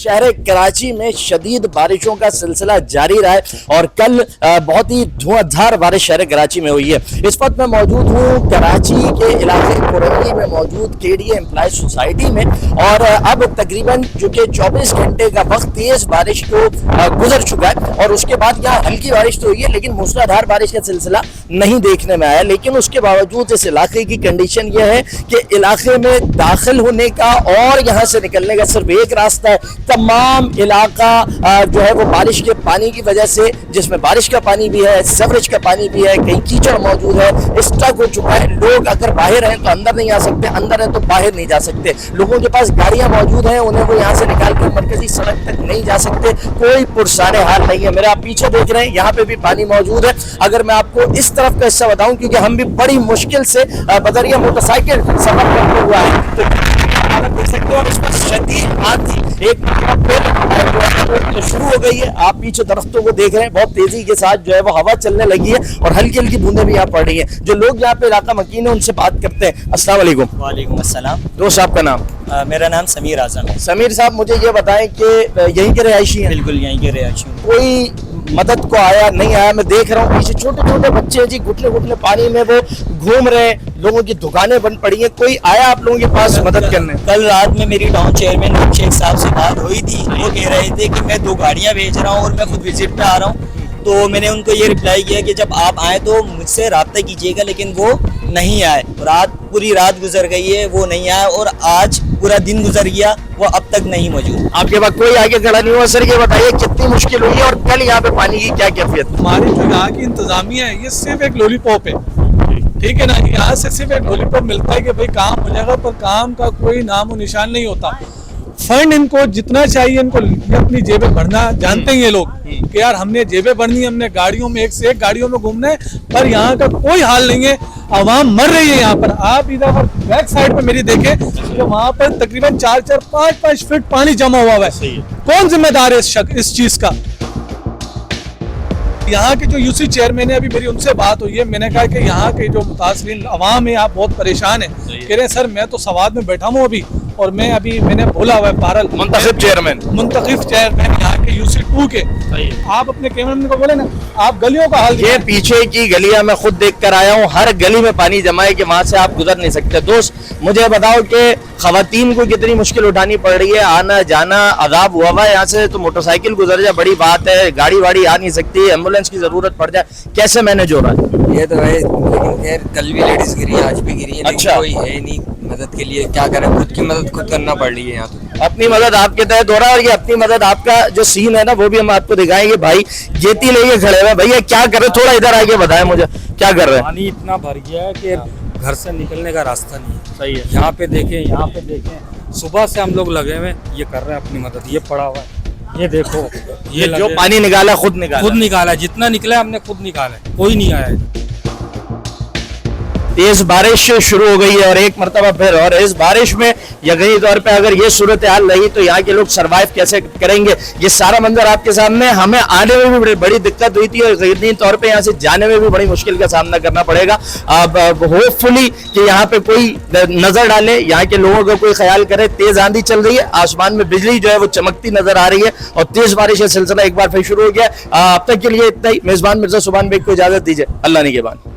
शहर कराची में शदीद बारिशों का सिलसिला जारी रहा है और कल बहुत ही धुआंधार बारिश शहर कराची में हुई है। इस वक्त मैं मौजूद हूँ कराची के इलाके कुरंगी में मौजूद केडीए एम्प्लॉयज सोसाइटी में और अब तकरीबन जो कि 24 घंटे का वक्त तेज बारिश को गुजर चुका है और उसके बाद यहाँ हल्की बारिश तो हुई है लेकिन मूसलाधार बारिश का सिलसिला नहीं देखने में आया। लेकिन उसके बावजूद इस इलाके की कंडीशन यह है कि इलाके में दाखिल होने का और यहाँ से निकलने का सिर्फ एक रास्ता है। तमाम इलाका जो है वो बारिश के पानी की वजह से, जिसमें बारिश का पानी भी है, सीवरेज का पानी भी है, कहीं कीचड़ मौजूद है, स्टक हो चुका है। लोग अगर बाहर हैं तो अंदर नहीं आ सकते, अंदर हैं तो बाहर नहीं जा सकते। लोगों के पास गाड़ियां मौजूद हैं, उन्हें वो यहाँ से निकाल कर मरकजी सड़क तक नहीं जा सकते। कोई पुरसाने हाल नहीं है। मेरे आप पीछे देख रहे हैं, यहाँ पे भी पानी मौजूद है। अगर मैं आपको इस तरफ का हिस्सा बताऊं, क्योंकि हम भी बड़ी मुश्किल से बदरिया मोटरसाइकिल सफर करते हुए आए, तो देख सकते हो आप इसमें शदीद आंधी एक फिर शुरू हो गई है। आप पीछे दरख्तों को देख रहे हैं, बहुत तेजी के साथ जो है वो हवा चलने लगी है और हल्की हल्की बूंदें भी यहाँ पड़ रही हैं। जो लोग यहाँ पे इलाका मकीन है उनसे बात करते हैं। अस्सलाम वालेकुम। वालेकुम अस्सलाम। दोस्त आपका नाम? मेरा नाम समीर आजम है। समीर साहब, मुझे ये बताएं कि यहीं के रिहायशी हैं? बिल्कुल यहीं के रिहायशी। कोई मदद को आया नहीं आया? मैं देख रहा हूँ पीछे छोटे छोटे बच्चे जी घुटने घुटने पानी में वो घूम रहे हैं, लोगों की दुकानें बंद पड़ी हैं। कोई आया आप लोगों के पास मदद करने? कल रात में मेरी टाउन चेयरमैन शेख साहब से बात हुई थी। वो कह रहे थे कि मैं 2 गाड़ियां भेज रहा हूँ और मैं खुद विजिट पे आ रहा हूँ। तो मैंने उनको ये रिप्लाई किया कि जब आप आए तो मुझसे रब्ता कीजिएगा, लेकिन वो नहीं आए। पूरी रात गुजर गई है, वो नहीं आया और आज पूरा दिन गुजर गया, वो अब तक नहीं मौजूद। आपके पास कोई आगे खड़ा नहीं हुआ? सर ये बताइए कितनी मुश्किल हुई है और कल यहाँ पे पानी की क्या कैफियत? हमारी जो यहाँ की इंतजामिया है ये सिर्फ एक लॉलीपॉप है, ठीक है ना। यहाँ से सिर्फ एक लॉलीपॉप मिलता है कि भाई काम हो जाएगा, पर काम का कोई नाम और निशान नहीं होता। फंड इनको जितना चाहिए, इनको अपनी जेबें भरना जानते हैं ये लोग कि यार हमने जेबें भरनी है, हमने गाड़ियों में एक से एक गाड़ियों में घूमना है, पर यहाँ का कोई हाल नहीं है। आवाम मर रही है यहाँ पर। आप इधर बैक साइड पे मेरी देखें तो वहाँ पर तकरीबन 4-4, 5-5 फीट पानी जमा हुआ है। कौन जिम्मेदार है इस चीज का? यहाँ के जो यूसी चेयरमैन है, अभी मेरी उनसे बात हुई है। मैंने कहा कि यहाँ के जो मुतासरीन अवाम है, आप बहुत परेशान है। कह रहे हैं सर मैं तो सवाद में बैठा हूँ अभी, और मैंने बोला हुआ है बहरहाल मुंतखब चेयरमैन यहाँ के यूसी 2 के। आप अपने कैमरामैन को बोले ना, आप गलियों का हाल। ये पीछे की गलियां मैं खुद देख कर आया हूँ, हर गली में पानी जमा है कि वहां से आप गुजर नहीं सकते। दोस्त मुझे बताओ कि खवातीन को कितनी मुश्किल उठानी पड़ रही है? आना जाना अजाब हुआ हुआ है। यहाँ से तो मोटरसाइकिल गुजर जाए बड़ी बात है, गाड़ी वाड़ी आ नहीं सकती, एम्बुलेंस की जरूरत पड़ जाए, कैसे मैनेज हो रहा है? ये तो है, लेकिन खैर कल भी लेडीज गिरी है, आज भी गिरी है। अच्छा, कोई है नहीं मदद के लिए, क्या करें, खुद की मदद खुद करना पड़ रही है यहाँ तो। अपनी मदद आपके तहत हो रहा है और ये अपनी मदद आपका जो सीन है ना वो भी हम आपको दिखाएंगे। भाई जेती लेके खड़े हुए, भैया क्या कर रहे? थोड़ा इधर आके बताएं मुझे क्या कर रहे हैं? पानी इतना भर गया है कि घर से निकलने का रास्ता नहीं है। सही है। यहाँ पे देखें, सुबह से हम लोग लगे हुए ये कर रहे हैं अपनी मदद। ये पड़ा हुआ है, ये देखो, ये जो पानी निकाला खुद निकाला, जितना निकला हमने खुद निकाला, कोई नहीं आया। तेज बारिश शुरू हो गई है और एक मरतबा फिर, और इस बारिश में यकीनी तौर पे अगर ये सूरत हाल रही तो यहाँ के लोग सरवाइव कैसे करेंगे? ये सारा मंजर आपके सामने। हमें आने में भी बड़ी दिक्कत हुई थी और यकीनी तौर पे यहाँ से जाने में भी बड़ी मुश्किल का सामना करना पड़ेगा। अब होपफुली कि यहाँ पे कोई नजर डाले, यहाँ के लोगों का कोई ख्याल करे। तेज आंधी चल रही है, आसमान में बिजली जो है वो चमकती नजर आ रही है और तेज बारिश का सिलसिला एक बार फिर शुरू हो गया। अब तक के लिए इतना ही। मेजबान मिर्जा सुभान बेग को इजाजत दीजिए। अल्लाह निगहबान।